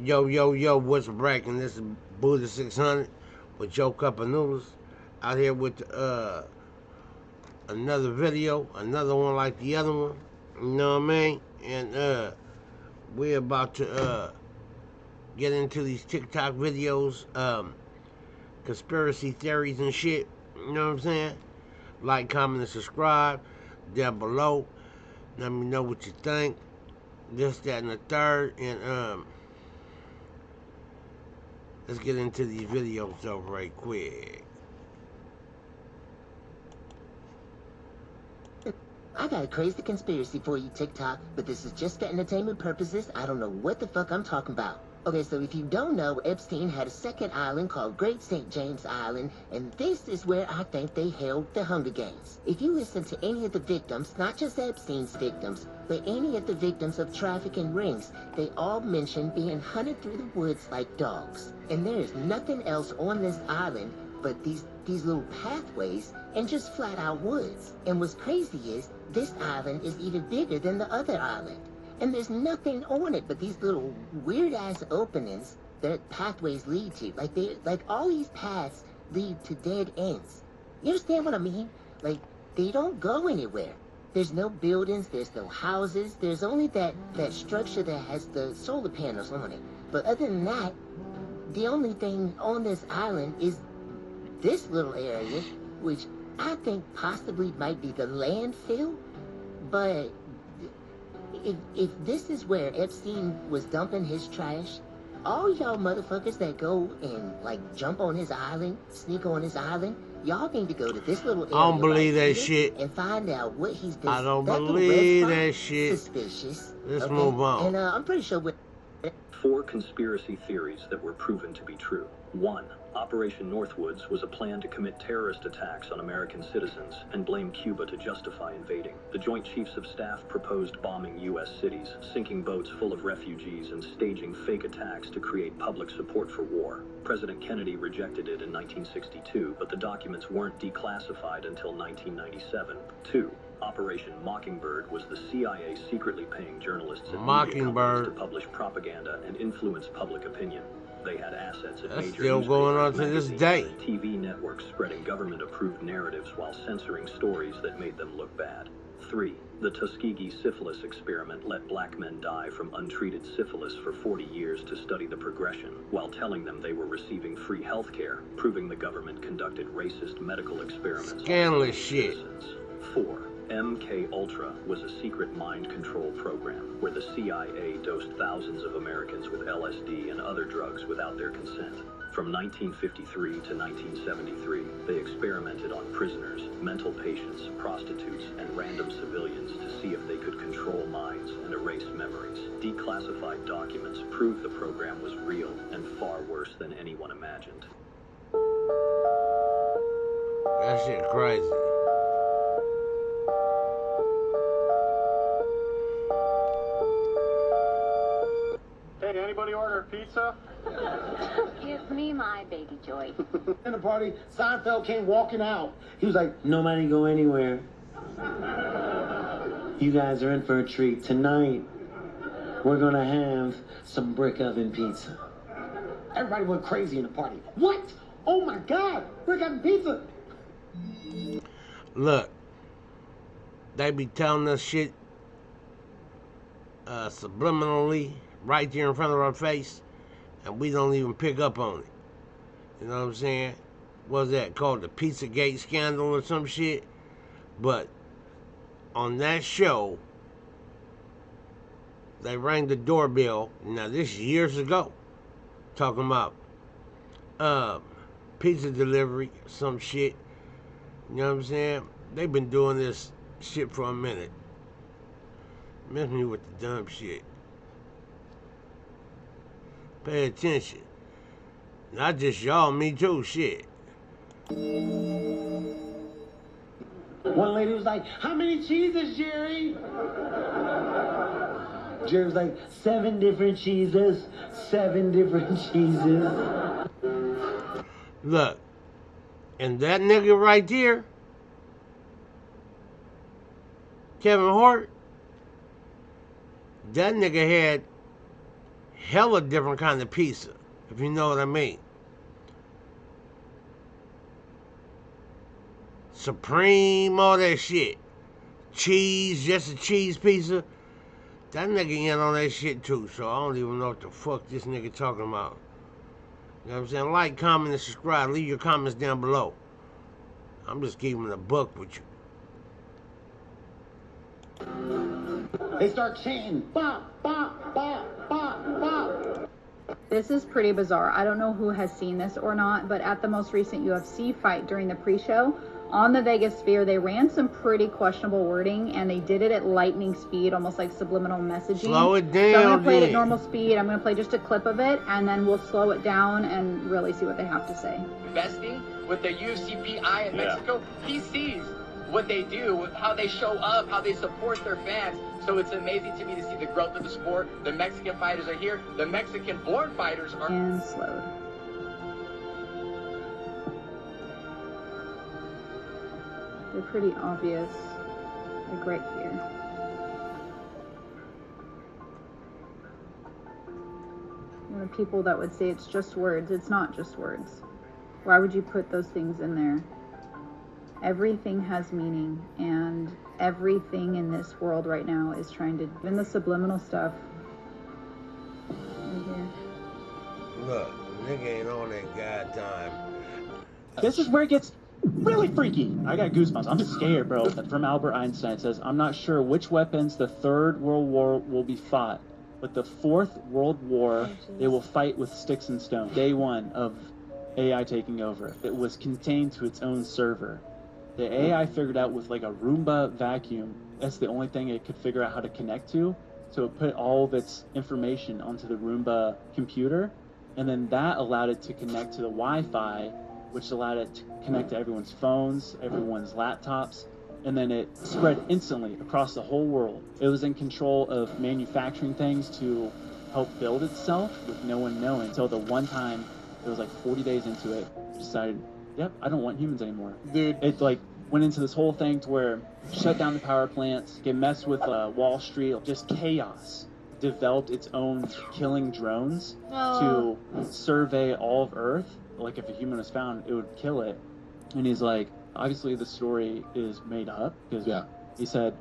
Yo, yo, yo, what's breaking? This is Buddha 600 with Joe Cup of Noodles out here with another video, another one like the other one. You know what I mean? And we're about to get into these TikTok videos, conspiracy theories and shit. You know what I'm saying? Like, comment, and subscribe down below. Let me know what you think. This, that, and the third. And let's get into these videos though right quick. I got a crazy conspiracy for you, TikTok, but this is just for entertainment purposes. I don't know what the fuck I'm talking about. Okay, so if you don't know, Epstein had a second island called Great St. James Island, and this is where I think they held the Hunger Games. If you listen to any of the victims, not just Epstein's victims, but any of the victims of trafficking rings, they all mention being hunted through the woods like dogs. And there is nothing else on this island but these little pathways and just flat out woods. And what's crazy is, this island is even bigger than the other island. And there's nothing on it but these little weird-ass openings that pathways lead to. Like all these paths lead to dead ends. You understand what I mean? Like, they don't go anywhere. There's no buildings, there's no houses, there's only that structure that has the solar panels on it. But other than that, the only thing on this island is this little area, which I think possibly might be the landfill. But if this is where Epstein was dumping his trash, all y'all motherfuckers that go and like jump on his island, sneak on his island, y'all need to go to this little area. I don't believe that shit. And find out what he's doing. I don't believe that shit. Suspicious. Let's move on. And I'm pretty sure with 4 conspiracy theories that were proven to be true. 1. Operation Northwoods was a plan to commit terrorist attacks on American citizens and blame Cuba to justify invading. The Joint Chiefs of Staff proposed bombing U.S. cities, sinking boats full of refugees, and staging fake attacks to create public support for war. President Kennedy rejected it in 1962, but the documents weren't declassified until 1997. 2. Operation Mockingbird was the CIA secretly paying journalists and media companies to publish propaganda and influence public opinion. They had assets at major still going on to this day. and TV networks spreading government-approved narratives while censoring stories that made them look bad. 3. The Tuskegee syphilis experiment let black men die from untreated syphilis for 40 years to study the progression, while telling them they were receiving free health care, proving the government conducted racist medical experiments. Scandalous shit. Citizens. 4. MK-Ultra was a secret mind control program where the CIA dosed thousands of Americans with LSD and other drugs without their consent. From 1953 to 1973, they experimented on prisoners, mental patients, prostitutes, and random civilians to see if they could control minds and erase memories. Declassified documents prove the program was real and far worse than anyone imagined. That shit crazy. Hey, anybody order pizza? Give me my baby joy. In the party, Seinfeld came walking out. He was like, "Nobody go anywhere. You guys are in for a treat. Tonight, we're gonna have some brick oven pizza." Everybody went crazy in the party. What? Oh my God, brick oven pizza. Look, they be telling us shit subliminally right there in front of our face, and we don't even pick up on it. You know what I'm saying? What's that called? The Pizzagate scandal or some shit? But on that show, they rang the doorbell. Now this is years ago, talking about pizza delivery, some shit. You know what I'm saying? They've been doing this shit for a minute. Miss me with the dumb shit. Pay attention. Not just y'all, me too, shit. One lady was like, "How many cheeses, Jerry?" Jerry was like, 7 different cheeses, 7 different cheeses. Look, and that nigga right there, Kevin Hart, that nigga had hella different kind of pizza, if you know what I mean. Supreme, all that shit. Cheese, just a cheese pizza. That nigga in on that shit too, so I don't even know what the fuck this nigga talking about. You know what I'm saying? Like, comment, and subscribe. Leave your comments down below. I'm just keeping it a buck with you. They start chanting, bop, bop, bop, bop, bop. This is pretty bizarre. I don't know who has seen this or not, but at the most recent UFC fight during the pre-show, on the Vegas Sphere, they ran some pretty questionable wording, and they did it at lightning speed, almost like subliminal messaging. Slow it down, so I'm going to play it then. at normal speed. I'm going to play just a clip of it, and then we'll slow it down and really see what they have to say. Investing with the UCPI in Mexico, he sees what they do, how they show up, how they support their fans. So it's amazing to me to see the growth of the sport. The Mexican fighters are here. The Mexican-born fighters are... And slowed. They're pretty obvious, like right here. There are people that would say it's just words. It's not just words. Why would you put those things in there? Everything has meaning, and everything in this world right now is trying to, even the subliminal stuff. Right here. Look, nigga ain't on that goddamn. This is where it gets really freaky. I got goosebumps. I'm scared, bro. From Albert Einstein, it says, I'm not sure which weapons the Third World War will be fought, but the Fourth World War, they will fight with sticks and stones. Day one of AI taking over. It was contained to its own server. The AI figured out with like a Roomba vacuum, that's the only thing it could figure out how to connect to. So it put all of its information onto the Roomba computer, and then that allowed it to connect to the Wi-Fi, which allowed it to connect to everyone's phones, everyone's laptops, and then it spread instantly across the whole world. It was in control of manufacturing things to help build itself with no one knowing. Until the one time, it was like 40 days into it, decided, yep, I don't want humans anymore. Dude. It like went into this whole thing to where shut down the power plants, get messed with Wall Street, just chaos. Developed its own killing drones to survey all of Earth. Like if a human was found, it would kill it. And he's like, obviously the story is made up, because he said,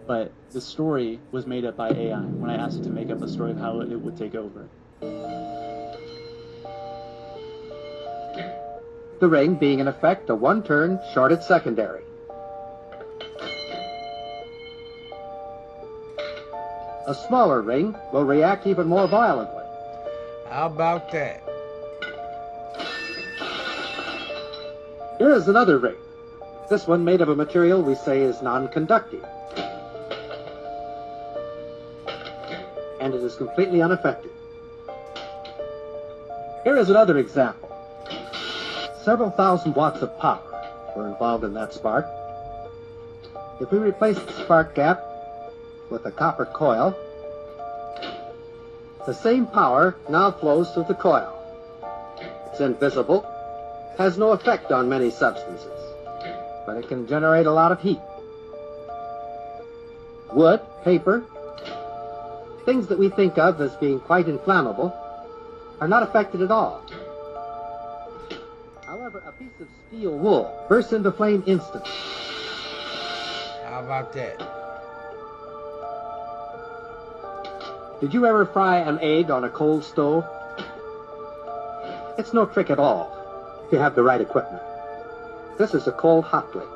but the story was made up by AI when I asked it to make up a story of how it would take over. The ring being in effect a one-turn shorted secondary. A smaller ring will react even more violently. How about that? Here is another ring. This one made of a material we say is non-conductive. And it is completely unaffected. Here is another example. Several thousand watts of power were involved in that spark. If we replace the spark gap with a copper coil, the same power now flows through the coil. It's invisible, has no effect on many substances, but it can generate a lot of heat. Wood, paper, things that we think of as being quite inflammable, are not affected at all. However, a piece of steel wool bursts into flame instantly. How about that? Did you ever fry an egg on a cold stove? It's no trick at all if you have the right equipment. This is a cold hot plate,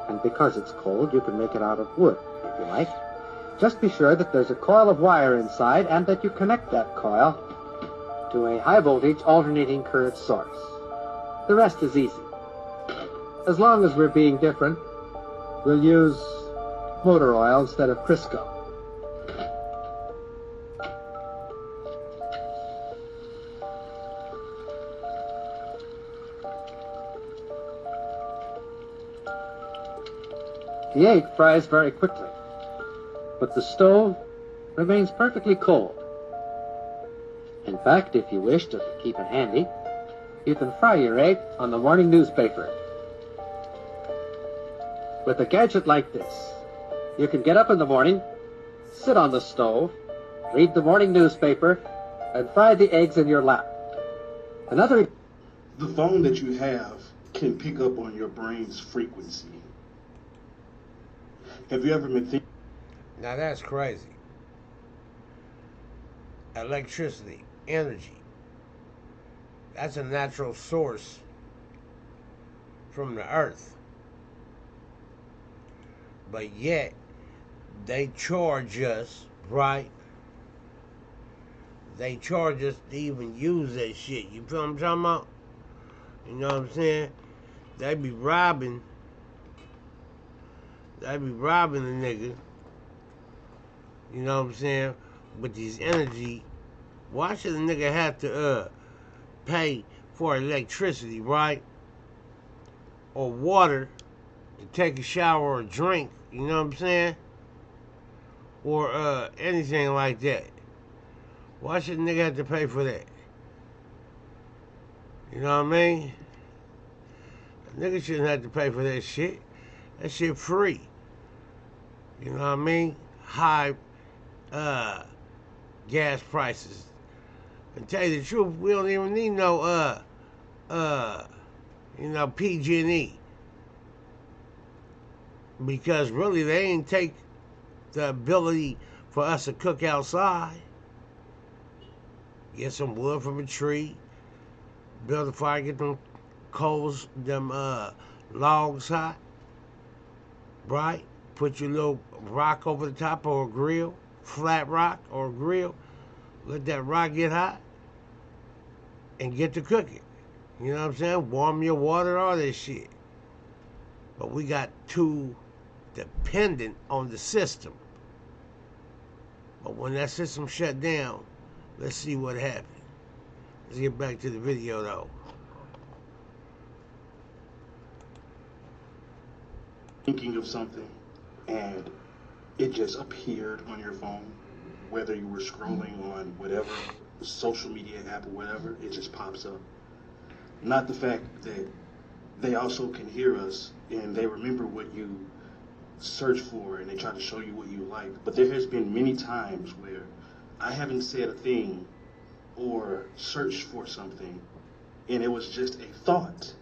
and because it's cold, you can make it out of wood, if you like. Just be sure that there's a coil of wire inside and that you connect that coil to a high voltage alternating current source. The rest is easy. As long as we're being different, we'll use motor oil instead of Crisco. The egg fries very quickly, but the stove remains perfectly cold. In fact, if you wish to keep it handy, you can fry your egg on the morning newspaper. With a gadget like this, you can get up in the morning, sit on the stove, read the morning newspaper, and fry the eggs in your lap. Another... The phone that you have can pick up on your brain's frequency. Have you ever been thinking? Now that's crazy. Electricity, energy. That's a natural source from the earth. But yet, they charge us, right? They charge us to even use that shit. You feel what I'm talking about? You know what I'm saying? They be robbing the nigga. You know what I'm saying? With these energy. Why should a nigga have to pay for electricity, right? Or water to take a shower or drink, you know what I'm saying? Or anything like that. Why should a nigga have to pay for that? You know what I mean? A nigga shouldn't have to pay for that shit. That shit free. You know what I mean? High gas prices. And tell you the truth, we don't even need no PG&E. Because really they ain't take the ability for us to cook outside. Get some wood from a tree, build a fire, get them coals, them logs hot, right? Put your little rock over the top or a grill, flat rock or a grill. Let that rock get hot and get to cooking. You know what I'm saying? Warm your water, all that shit. But we got too dependent on the system. But when that system shut down, let's see what happened. Let's get back to the video though. Thinking of something and it just appeared on your phone, whether you were scrolling on whatever social media app or whatever, it just pops up. Not the fact that they also can hear us and they remember what you search for and they try to show you what you like. But there has been many times where I haven't said a thing or searched for something and it was just a thought.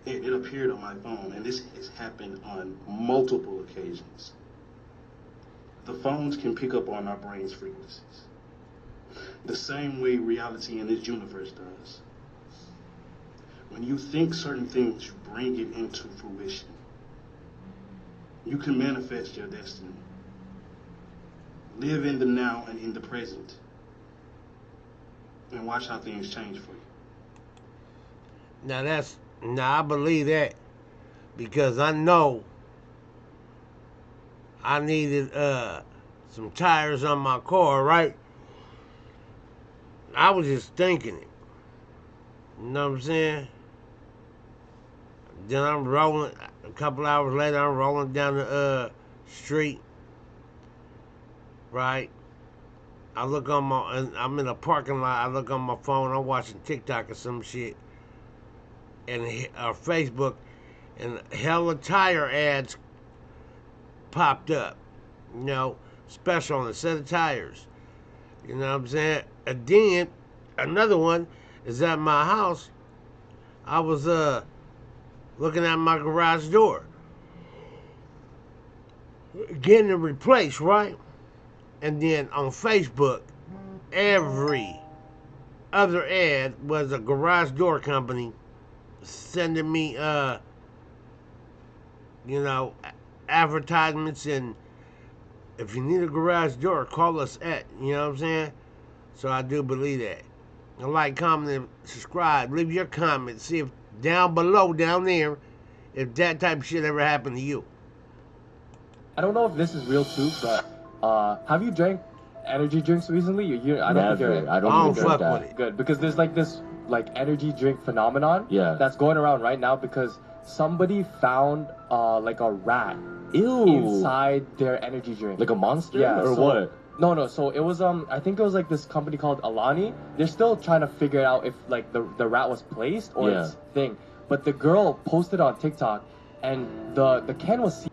It appeared on my phone, and this has happened on multiple occasions. The phones can pick up on our brain's frequencies the same way reality in this universe does. When you think certain things, you bring it into fruition. You can manifest your destiny. Live in the now and in the present. And watch how things change for you. Now I believe that. Because I know I needed some tires on my car, right? I was just thinking it. You know what I'm saying? Then I'm rolling, a couple hours later, I'm rolling down the street, right? I look on I'm in a parking lot, I look on my phone, I'm watching TikTok or some shit, and Facebook, and hella tire ads popped up, you know, special on a set of tires, you know what I'm saying? And then, another one is at my house. I was looking at my garage door, getting it replaced, right? And then on Facebook, every other ad was a garage door company sending me, advertisements, and if you need a garage door, call us at, you know what I'm saying? So I do believe that. Like, comment, and subscribe. Leave your comments. See if down below, down there, if that type of shit ever happened to you. I don't know if this is real too, but have you drank energy drinks recently? I don't fuck with it. Good, because there's like this energy drink phenomenon that's going around right now because somebody found like a rat inside their energy drink. Like a monster? Yeah, or what? No. So it was I think it was like this company called Alani. They're still trying to figure out if like the rat was placed or its thing. But the girl posted on TikTok, and the can was.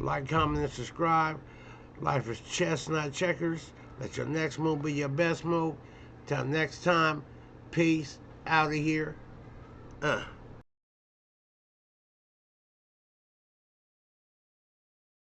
Like, comment, and subscribe. Life is chess, not checkers. Let your next move be your best move. Till next time, peace, out of here.